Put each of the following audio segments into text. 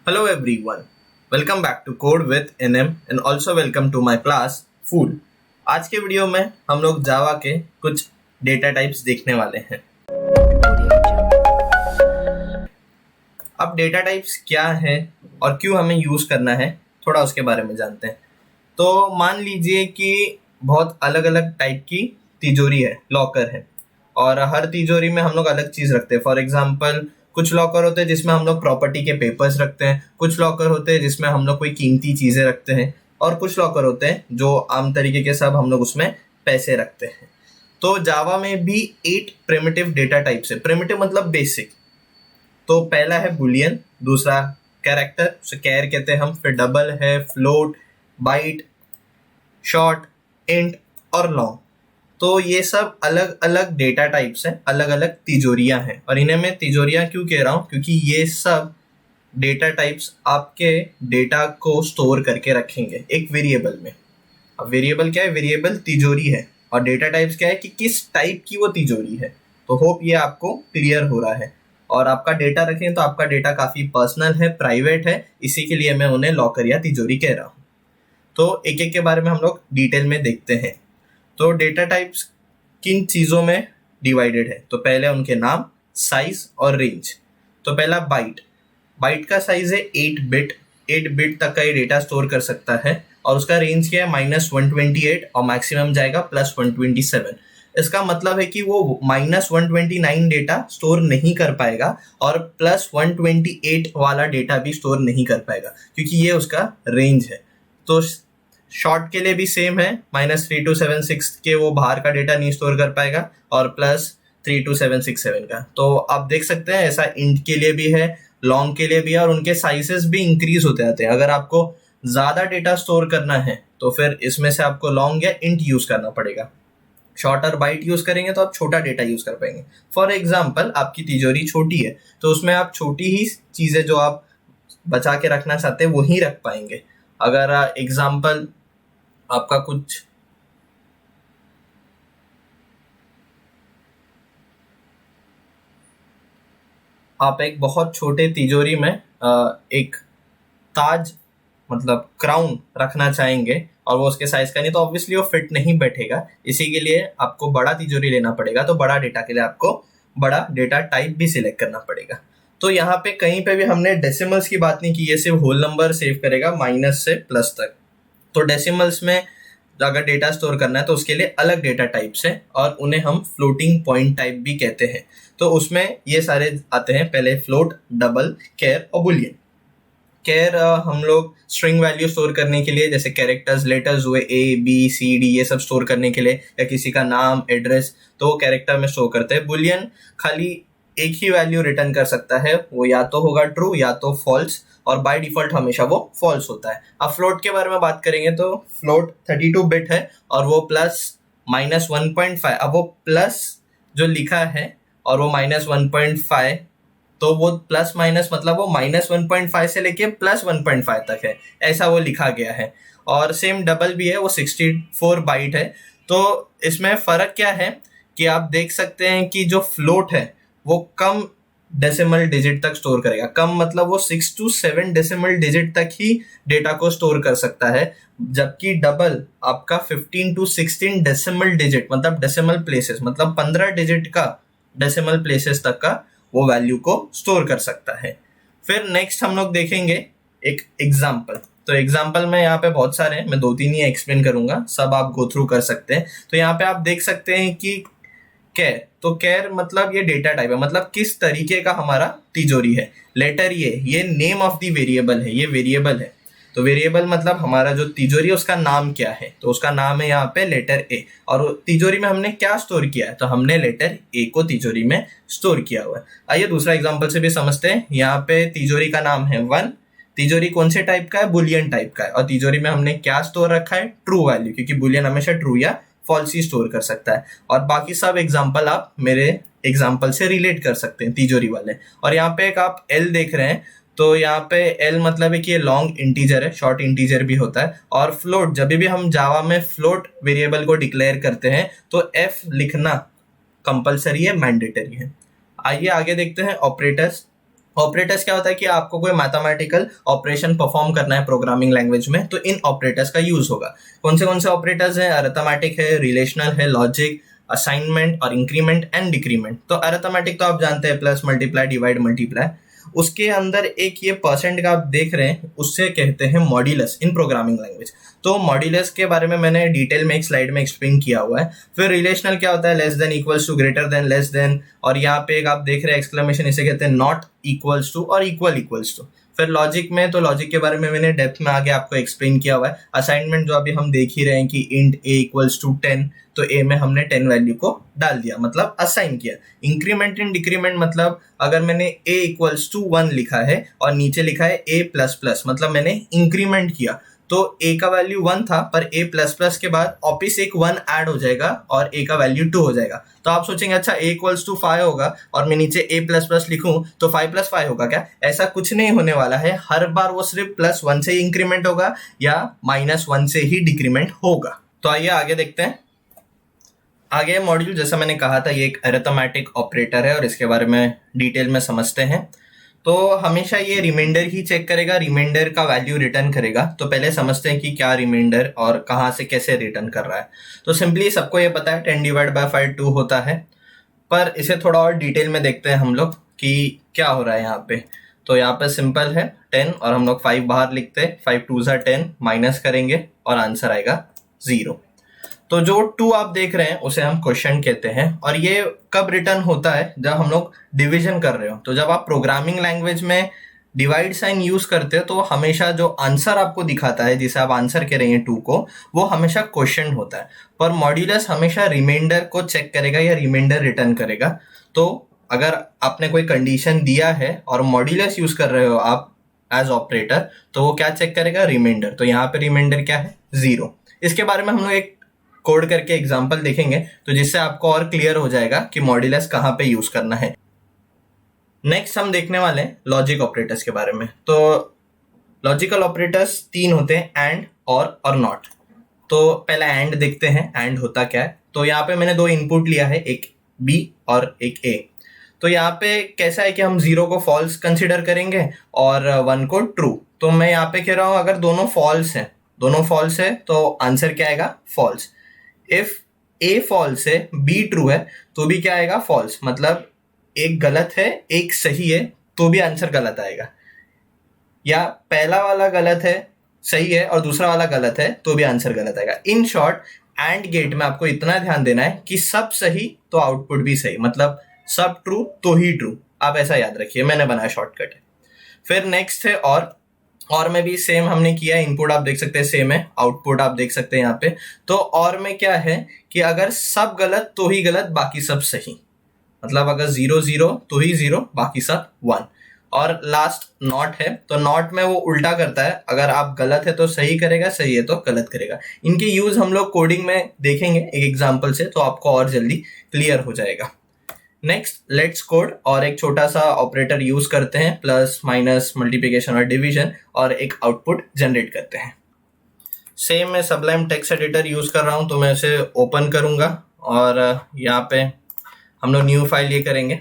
Hello everyone, welcome back to Code with NM and also welcome to my class Fool। आज के video में हम लोग जावा के कुछ डेटा टाइप्स देखने वाले हैं। अब डेटा टाइप्स क्या है और क्यों हमें यूज करना है, थोड़ा उसके बारे में जानते हैं। तो मान लीजिए कि बहुत अलग अलग टाइप की तिजोरी है, लॉकर है, और हर तिजोरी में हम लोग अलग चीज रखते हैं। फॉर एग्जाम्पल कुछ लॉकर होते हैं जिसमें हम लोग प्रॉपर्टी के पेपर्स रखते हैं, कुछ लॉकर होते हैं जिसमें हम लोग कोई कीमती चीजें रखते हैं, और कुछ लॉकर होते हैं जो आम तरीके के सब हम लोग उसमें पैसे रखते हैं। तो जावा में भी 8 प्रिमिटिव डेटा टाइप्स है। प्रिमिटिव मतलब बेसिक। तो पहला है बुलियन, दूसरा कैरेक्टर, उसे कैर कहते हैं हम, फिर डबल है, फ्लोट, बाइट, शॉर्ट, इंट और लॉन्ग। तो ये सब अलग अलग डेटा टाइप्स हैं, अलग अलग तिजोरियां हैं। और इन्हें मैं तिजोरियां क्यों कह रहा हूँ, क्योंकि ये सब डेटा टाइप्स आपके डेटा को स्टोर करके रखेंगे एक वेरिएबल में। अब वेरिएबल क्या है? वेरिएबल तिजोरी है, और डेटा टाइप्स क्या है कि किस टाइप की वो तिजोरी है। तो होप ये आपको क्लियर हो रहा है। और आपका डेटा रखें तो आपका डेटा काफी पर्सनल है, प्राइवेट है, इसी के लिए मैं उन्हें लॉकर या तिजोरी कह रहा हूँ। तो एक एक के बारे में हम लोग डिटेल में देखते हैं। तो डेटा टाइप्स किन चीज़ों में डिवाइडेड है? तो पहले उनके नाम, साइज और रेंज। तो पहला बाइट। बाइट का साइज है 8 बिट। 8 बिट तक का ये डेटा स्टोर कर सकता है, और उसका रेंज क्या है? -128 और मैक्सिमम जाएगा +127। इसका मतलब है कि वो -129 डेटा स्टोर नहीं कर पाएगा और +128 वाला डेटा भी स्टोर नहीं कर पाएगा, क्योंकि ये उसका रेंज है। तो शॉर्ट के लिए भी सेम है, -3276 के वो बाहर का डेटा नहीं स्टोर कर पाएगा, और +32767 का। तो आप देख सकते हैं ऐसा इंट के लिए भी है, लॉन्ग के लिए भी है, और उनके साइजेस भी इंक्रीज होते जाते हैं। अगर आपको ज्यादा डेटा स्टोर करना है तो फिर इसमें से आपको लॉन्ग या इंट यूज करना पड़ेगा। शॉर्ट और बाइट यूज करेंगे तो आप छोटा डेटा यूज कर पाएंगे। फॉर एग्जाम्पल आपकी तिजोरी छोटी है तो उसमें आप छोटी ही चीजें जो आप बचा के रखना चाहते हैं वही रख पाएंगे। अगर एग्जाम्पल आपका कुछ आप एक बहुत छोटे तिजोरी में एक ताज मतलब क्राउन रखना चाहेंगे और वो उसके साइज का नहीं, तो ऑब्वियसली वो फिट नहीं बैठेगा। इसी के लिए आपको बड़ा तिजोरी लेना पड़ेगा। तो बड़ा डेटा के लिए आपको बड़ा डेटा टाइप भी सिलेक्ट करना पड़ेगा। तो यहाँ पे कहीं पे भी हमने डेसिमल्स की बात नहीं की, ये सिर्फ होल नंबर सेव करेगा माइनस से प्लस तक। तो डेसिमल्स में अगर डेटा स्टोर करना है तो उसके लिए अलग डेटा टाइप्स हैं, और उन्हें हम फ्लोटिंग पॉइंट टाइप भी कहते हैं। तो उसमें ये सारे आते हैं, पहले फ्लोट, डबल, कैर और बुलियन। कैर हम लोग स्ट्रिंग वैल्यू स्टोर करने के लिए, जैसे कैरेक्टर्स, लेटर्स हुए ABCD, ये सब स्टोर करने के लिए, या किसी का नाम, एड्रेस, तो वो कैरेक्टर में स्टोर करते हैं। बुलियन खाली एक ही वैल्यू रिटर्न कर सकता है, वो या तो होगा ट्रू या तो फॉल्स, और बाय डिफॉल्ट हमेशा वो फॉल्स होता है। अब फ्लोट के बारे में बात करेंगे तो फ्लोट 32 बिट है, और वो +-1.5। अब वो प्लस जो लिखा है और वो -1.5, तो वो प्लस माइनस मतलब वो -1.5 से लेके +1.5 तक है, ऐसा वो लिखा गया है। और सेम डबल भी है, वो 64 बाइट है। तो इसमें फर्क क्या है कि आप देख सकते हैं कि जो फ्लोट है वो कम डेसिमल डिजिट तक स्टोर करेगा। कम मतलब वो 6 to 7 डेसिमल डिजिट तक ही डेटा को स्टोर कर सकता है, जबकि डबल आपका 15 to 16 डेसिमल डिजिट मतलब डेसिमल प्लेसेस, मतलब 15 डिजिट का डेसिमल प्लेसेस तक का वो वैल्यू को स्टोर कर सकता है। फिर नेक्स्ट हम लोग देखेंगे एक एग्जाम्पल। तो एग्जाम्पल में यहाँ पे बहुत सारे हैं, मैं 2-3 ही एक्सप्लेन करूंगा, सब आप गो थ्रू कर सकते हैं। तो यहाँ पे आप देख सकते हैं कि कैर, तो कैर मतलब ये डेटा टाइप है, मतलब किस तरीके का हमारा तिजोरी है। लेटर ये नेम ऑफ द वेरिएबल है, ये वेरिएबल है। तो वेरिएबल मतलब हमारा जो तिजोरी है उसका नाम क्या है, तो उसका नाम है यहाँ पे लेटर A। और तिजोरी में हमने क्या स्टोर किया है, तो हमने लेटर A को तिजोरी में स्टोर किया हुआ है। आइए दूसरा एग्जांपल से भी समझते हैं। यहाँ पे तिजोरी का नाम है 1। तिजोरी कौन से टाइप का है? बुलियन टाइप का है। और तिजोरी में हमने क्या स्टोर रखा है? ट्रू वैल्यू, क्योंकि बुलियन हमेशा ट्रू या फॉल्स ही स्टोर कर सकता है। और बाकी सब एग्जाम्पल आप मेरे एग्जाम्पल से रिलेट कर सकते हैं, तिजोरी वाले। और यहाँ पे एक आप L देख रहे हैं, तो यहाँ पे L मतलब है कि ये लॉन्ग इंटीजर है, शॉर्ट इंटीजर भी होता है। और फ्लोट, जब भी हम जावा में फ्लोट वेरिएबल को डिक्लेयर करते हैं तो F लिखना कंपलसरी है, मैंडेटरी है। आइए आगे देखते हैं ऑपरेटर्स। ऑपरेटर्स क्या होता है कि आपको कोई मैथमेटिकल ऑपरेशन परफॉर्म करना है प्रोग्रामिंग लैंग्वेज में, तो इन ऑपरेटर्स का यूज होगा। कौन से ऑपरेटर्स हैं? अरिथमेटिक है, रिलेशनल है, लॉजिक, असाइनमेंट और इंक्रीमेंट एंड डिक्रीमेंट। तो अरिथमेटिक तो आप जानते हैं, प्लस, मल्टीप्लाई, डिवाइड, मल्टीप्लाई। उसके अंदर एक ये परसेंट का आप देख रहे हैं, उससे कहते हैं मॉड्यूलस इन प्रोग्रामिंग लैंग्वेज। तो मॉड्यूलस के बारे में मैंने डिटेल में एक स्लाइड में एक्सप्लेन किया हुआ है। फिर रिलेशनल क्या होता है? Less than, equals to, greater than, less than, और यहाँ पे एक आप देख रहे हैं एक्सक्लेमेशन, इसे कहते हैं नॉट इक्वल्स टू और इक्वल्स टू। फिर लॉजिक में, तो लॉजिक के बारे में मैंने डेप्थ में आगे आपको एक्सप्लेन किया हुआ है। असाइनमेंट जो अभी हम देख ही रहे हैं कि इंट ए इक्वल्स टू 10, तो ए में हमने 10 वैल्यू को डाल दिया, मतलब असाइन किया। इंक्रीमेंट एंड डिक्रीमेंट मतलब अगर मैंने ए इक्वल्स टू 1 लिखा है और नीचे लिखा है ए प्लस प्लस, मतलब मैंने इंक्रीमेंट किया। तो ए का वैल्यू 1 था, पर ए प्लस प्लस के बाद वापिस एक 1 ऐड हो जाएगा और ए का वैल्यू 2 हो जाएगा। तो आप सोचेंगे अच्छा ए इक्वल्स टू 5 होगा और मैं नीचे ए प्लस प्लस लिखूं तो 5 प्लस 5 होगा क्या? ऐसा कुछ नहीं होने वाला है। हर बार वो सिर्फ +1 से ही इंक्रीमेंट होगा या -1 से ही डिक्रीमेंट होगा। तो आइए आगे देखते हैं। आगे मॉड्यूल, जैसा मैंने कहा था, ये एक अरिथमेटिक ऑपरेटर है और इसके बारे में डिटेल में समझते हैं। तो हमेशा ये रिमाइंडर ही चेक करेगा, रिमाइंडर का वैल्यू रिटर्न करेगा। तो पहले समझते हैं कि क्या रिमाइंडर और कहाँ से कैसे रिटर्न कर रहा है। तो सिंपली सबको ये पता है 10 डिवाइड बाय 5 2 होता है, पर इसे थोड़ा और डिटेल में देखते हैं हम लोग कि क्या हो रहा है यहाँ पे। तो यहाँ पे सिंपल है 10 और हम लोग 5 बाहर लिखते हैं, 5 2 ज़ा 10, माइनस करेंगे और आंसर आएगा 0। तो जो 2 आप देख रहे हैं उसे हम क्वेश्चन कहते हैं। और ये कब रिटर्न होता है? जब हम लोग डिवीजन कर रहे हो। तो जब आप प्रोग्रामिंग लैंग्वेज में डिवाइड साइन यूज करते हो तो हमेशा जो आंसर आपको दिखाता है, जिसे आप आंसर कह रहे हैं 2 को, वो हमेशा क्वेश्चन होता है। पर मॉड्यूलस हमेशा रिमाइंडर को चेक करेगा या रिमाइंडर रिटर्न करेगा। तो अगर आपने कोई कंडीशन दिया है और मॉड्यूलस यूज कर रहे हो आप एज ऑपरेटर, तो वो क्या चेक करेगा? रिमाइंडर। तो यहाँ पे रिमाइंडर क्या है? 0। इसके बारे में हम लोग एक कोड करके एग्जांपल देखेंगे, तो जिससे आपको और क्लियर हो जाएगा कि मॉड्यूलस कहाँ पे यूज करना है। नेक्स्ट हम देखने वाले हैं लॉजिक ऑपरेटर्स के बारे में। तो लॉजिकल ऑपरेटर्स 3 होते हैं, एंड, और नॉट। तो पहला एंड देखते हैं, एंड होता क्या है। तो यहाँ पे मैंने 2 इनपुट लिया है, एक बी और एक ए। तो यहाँ पे कैसा है कि हम 0 को फॉल्स कंसिडर करेंगे और 1 को ट्रू। तो मैं यहाँ पे कह रहा हूँ अगर दोनों फॉल्स है तो आंसर क्या आएगा? फॉल्स। इफ ए फॉल्स है, बी ट्रू है, तो भी क्या आएगा? फॉल्स। मतलब एक गलत है, एक सही है, तो भी आंसर गलत आएगा। या पहला वाला गलत है, सही है, और दूसरा वाला गलत है, तो भी आंसर गलत आएगा। इन शॉर्ट, एंड गेट में आपको इतना ध्यान देना है कि सब सही तो आउटपुट भी सही, मतलब सब ट्रू तो ही ट्रू। आप ऐसा याद रखिए, मैंने बनाया शॉर्टकट है। फिर नेक्स्ट है और में भी सेम हमने किया। इनपुट आप देख सकते हैं सेम है, आउटपुट आप देख सकते हैं यहाँ पे। तो और में क्या है कि अगर सब गलत तो ही गलत, बाकी सब सही। मतलब अगर 0 0 तो ही 0, बाकी सब 1। और लास्ट नॉट है, तो नॉट में वो उल्टा करता है, अगर आप गलत है तो सही करेगा, सही है तो गलत करेगा। इनके यूज हम लोग कोडिंग में देखेंगे एक एग्जाम्पल से, तो आपको और जल्दी क्लियर हो जाएगा। Next, let's code. और एक छोटा सा ऑपरेटर यूज करते हैं, प्लस, माइनस, मल्टीप्लिकेशन और डिवीजन, और एक आउटपुट जनरेट करते हैं। सेम मैं सबलाइम टेक्स्ट एडिटर यूज कर रहा हूं, तो मैं इसे ओपन करूंगा और यहाँ पे हम लोग न्यू फाइल ये करेंगे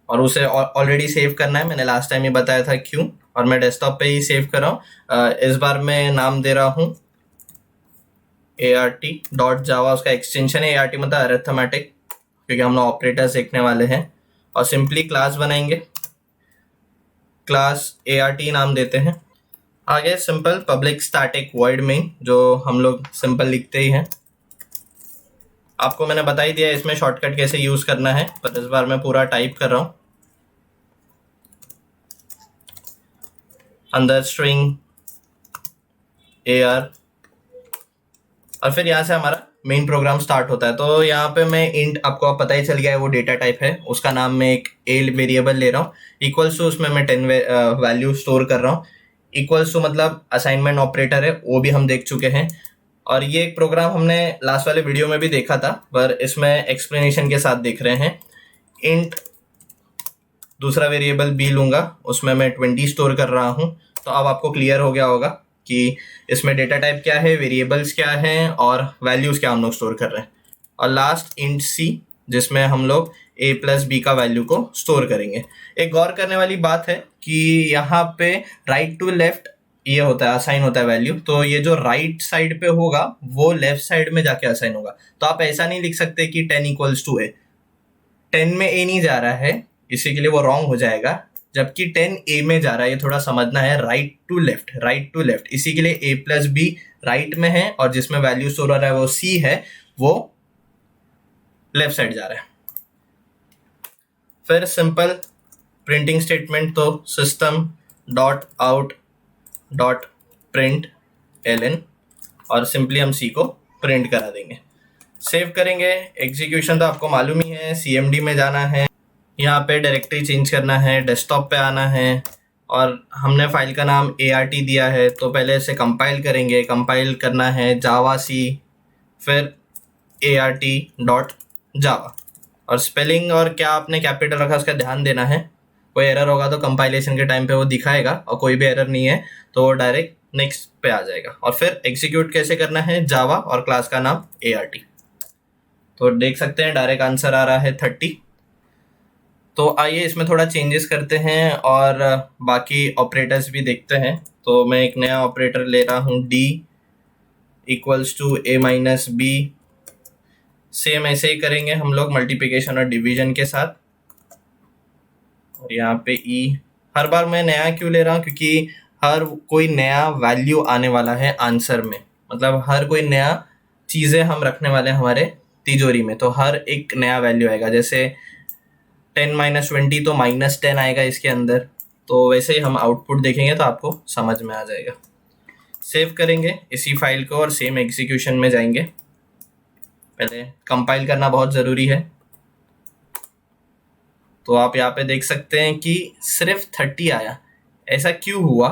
और उसे ऑलरेडी सेव करना है। मैंने लास्ट टाइम ये बताया था क्यों, और मैं डेस्कटॉप पे ही सेव कर रहा हूँ। इस बार मैं नाम दे रहा हूँ art.java, उसका एक्सटेंशन है art, मतलब अरिथमेटिक, क्योंकि हम लोग ऑपरेटर्स देखने वाले हैं। और सिंपली क्लास बनाएंगे, क्लास art नाम देते हैं। आगे simple public static void main, जो हम लोग सिंपल लिखते ही हैं। आपको मैंने बता ही दिया इसमें शॉर्टकट कैसे यूज करना है, पर इस बार मैं पूरा टाइप कर रहा हूं। अंदर स्ट्रिंग AR, और फिर यहाँ से हमारा मेन प्रोग्राम स्टार्ट होता है। तो यहाँ पे मैं इंट, आपको पता ही चल गया है वो डेटा टाइप है, उसका नाम मैं एक ए वेरिएबल ले रहा हूँ। इक्वल्स टू, उसमें मैं 10 वैल्यू स्टोर कर रहा हूँ। इक्वल्स टू मतलब असाइनमेंट ऑपरेटर है, वो भी हम देख चुके हैं। और ये एक प्रोग्राम हमने लास्ट वाले वीडियो में भी देखा था, पर इसमें एक्सप्लेनेशन के साथ देख रहे हैं। इंट, दूसरा वेरिएबल बी लूंगा, उसमें मैं 20 स्टोर कर रहा हूँ। तो अब आपको क्लियर हो गया होगा कि इसमें डेटा टाइप क्या है, वेरिएबल्स क्या हैं और वैल्यूज क्या हम लोग स्टोर कर रहे हैं। और लास्ट इंट सी, जिसमें हम लोग a प्लस बी का वैल्यू को स्टोर करेंगे। एक गौर करने वाली बात है कि यहाँ पे राइट टू लेफ्ट ये होता है, असाइन होता है वैल्यू, तो ये जो राइट साइड पे होगा वो लेफ्ट साइड में जाके असाइन होगा। तो आप ऐसा नहीं लिख सकते कि 10 इक्वल्स टू ए, 10 में ए नहीं जा रहा है, इसी के लिए वो रॉन्ग हो जाएगा, जबकि 10 ए में जा रहा है। ये थोड़ा समझना है, right to left, right to left, इसी के लिए a प्लस बी राइट में है और जिसमें वैल्यू स्टोर हो रहा है वो c है, वो लेफ्ट साइड जा रहा है। फिर सिंपल प्रिंटिंग स्टेटमेंट, तो system dot out dot print ln और सिंपली हम c को प्रिंट करा देंगे। सेव करेंगे। एग्जीक्यूशन तो आपको मालूम ही है, cmd में जाना है, यहाँ पे डायरेक्टरी चेंज करना है, डेस्कटॉप पे आना है और हमने फाइल का नाम art दिया है, तो पहले इसे कंपाइल करेंगे। कंपाइल करना है जावा-c, फिर art.java और स्पेलिंग और क्या आपने कैपिटल रखा उसका ध्यान देना है। कोई एरर होगा तो कंपाइलेशन के टाइम पे वो दिखाएगा और कोई भी एरर नहीं है तो वो डायरेक्ट नेक्स्ट पे आ जाएगा। और फिर एग्जीक्यूट कैसे करना है, जावा और क्लास का नाम art। तो देख सकते हैं डायरेक्ट आंसर आ रहा है 30। तो आइए इसमें थोड़ा चेंजेस करते हैं और बाकी ऑपरेटर्स भी देखते हैं। तो मैं एक नया ऑपरेटर ले रहा हूँ, d equals to a minus B. Same ऐसे ही करेंगे हम लोग मल्टीप्लिकेशन और डिवीजन के साथ। और यहाँ पे e, हर बार मैं नया क्यों ले रहा हूँ, क्योंकि हर कोई नया वैल्यू आने वाला है आंसर में, मतलब हर कोई नया चीज़ें हम रखने वाले हैं हमारे तिजोरी में, तो हर एक नया वैल्यू आएगा। जैसे 10 माइनस 20 तो -10 आएगा इसके अंदर, तो वैसे ही हम आउटपुट देखेंगे तो आपको समझ में आ जाएगा। सेव करेंगे इसी फाइल को और सेम एग्जीक्यूशन में जाएंगे। पहले कंपाइल करना बहुत ज़रूरी है। तो आप यहाँ पे देख सकते हैं कि सिर्फ 30 आया, ऐसा क्यों हुआ,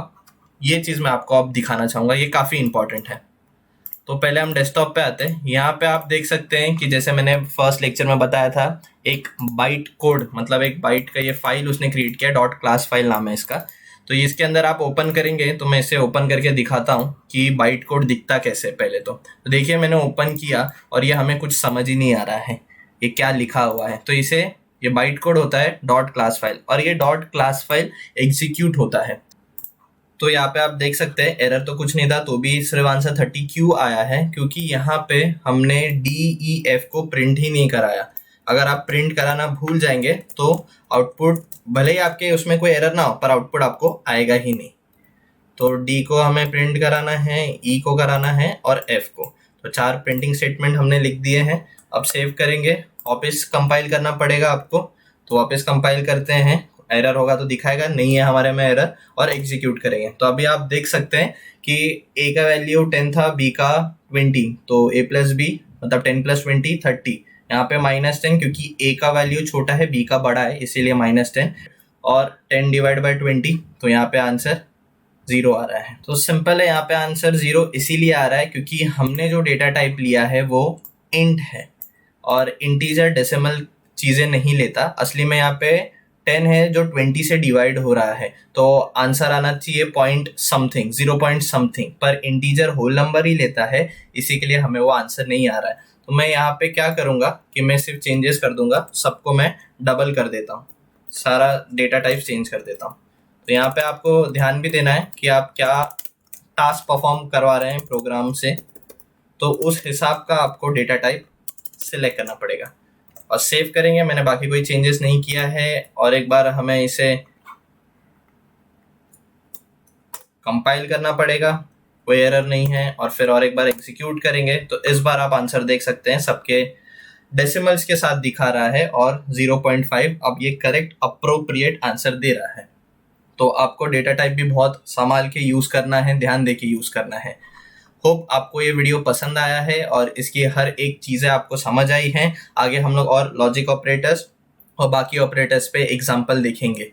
ये चीज़ मैं आपको अब दिखाना चाहूँगा, ये काफ़ी इंपॉर्टेंट है। तो पहले हम डेस्कटॉप पे आते हैं। यहाँ पे आप देख सकते हैं कि जैसे मैंने फर्स्ट लेक्चर में बताया था, एक बाइट कोड, मतलब एक बाइट का ये फाइल उसने क्रिएट किया, डॉट क्लास फाइल नाम है इसका। तो इसके अंदर आप ओपन करेंगे, तो मैं इसे ओपन करके दिखाता हूँ कि बाइट कोड दिखता कैसे। पहले तो देखिए मैंने ओपन किया और ये हमें कुछ समझ ही नहीं आ रहा है ये क्या लिखा हुआ है। तो इसे, ये बाइट कोड होता है डॉट क्लास फाइल और ये डॉट क्लास फाइल एग्जीक्यूट होता है। तो यहाँ पे आप देख सकते हैं एरर तो कुछ नहीं था, तो भी सिर्फ आंसर 30 क्यों आया है, क्योंकि यहाँ पे हमने DEF को प्रिंट ही नहीं कराया। अगर आप प्रिंट कराना भूल जाएंगे तो आउटपुट, भले ही आपके उसमें कोई एरर ना हो, पर आउटपुट आपको आएगा ही नहीं। तो D को हमें प्रिंट कराना है, E को कराना है और F को। तो 4 प्रिंटिंग स्टेटमेंट हमने लिख दिए हैं। अब सेव करेंगे, वापस कंपाइल करना पड़ेगा आपको, तो वापस कंपाइल करते हैं। एरर होगा तो दिखाएगा, नहीं है हमारे में एरर, और एग्जीक्यूट करेंगे। तो अभी आप देख सकते हैं कि a का वैल्यू 10 था, b का 20, तो a प्लस बी मतलब 10 प्लस 20 30। यहाँ पे -10 क्योंकि a का वैल्यू छोटा है, b का बड़ा है, इसीलिए -10 और 10 डिवाइड बाई 20, तो यहाँ पे आंसर 0 आ रहा है। तो सिंपल है, यहाँ पे आंसर 0 इसीलिए आ रहा है क्योंकि हमने जो डेटा टाइप लिया है वो इंट है और इंटीजर डेसिमल चीज़ें नहीं लेता। असली में यहाँ पे 10 है जो 20 से डिवाइड हो रहा है, तो आंसर आना चाहिए पॉइंट समथिंग, 0 पॉइंट समथिंग, पर इंटीजर होल नंबर ही लेता है, इसी के लिए हमें वो आंसर नहीं आ रहा है। तो मैं यहाँ पे क्या करूँगा कि मैं सिर्फ चेंजेस कर दूंगा, सबको मैं डबल कर देता हूँ, सारा डेटा टाइप चेंज कर देता हूँ। तो यहाँ पे आपको ध्यान भी देना है कि आप क्या टास्क परफॉर्म करवा रहे हैं प्रोग्राम से, तो उस हिसाब का आपको डेटा टाइप सिलेक्ट करना पड़ेगा और सेव करेंगे। मैंने बाकी कोई चेंजेस नहीं किया है और एक बार हमें इसे कंपाइल करना पड़ेगा, कोई एरर नहीं है, और फिर और एक बार एग्जीक्यूट करेंगे। तो इस बार आप आंसर देख सकते हैं, सबके डेसिमल्स के साथ दिखा रहा है और 0.5 अब ये करेक्ट अप्रोप्रिएट आंसर दे रहा है। तो आपको डेटा टाइप भी बहुत संभाल के यूज़ करना है, ध्यान दे के यूज़ करना है। होप आपको ये वीडियो पसंद आया है और इसकी हर एक चीज़ें आपको समझ आई हैं। आगे हम लोग और लॉजिक ऑपरेटर्स और बाकी ऑपरेटर्स पे एग्जाम्पल देखेंगे।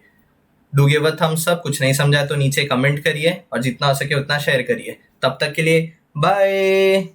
Do give a thumbs up, कुछ नहीं समझा तो नीचे कमेंट करिए और जितना हो सके उतना शेयर करिए। तब तक के लिए बाय।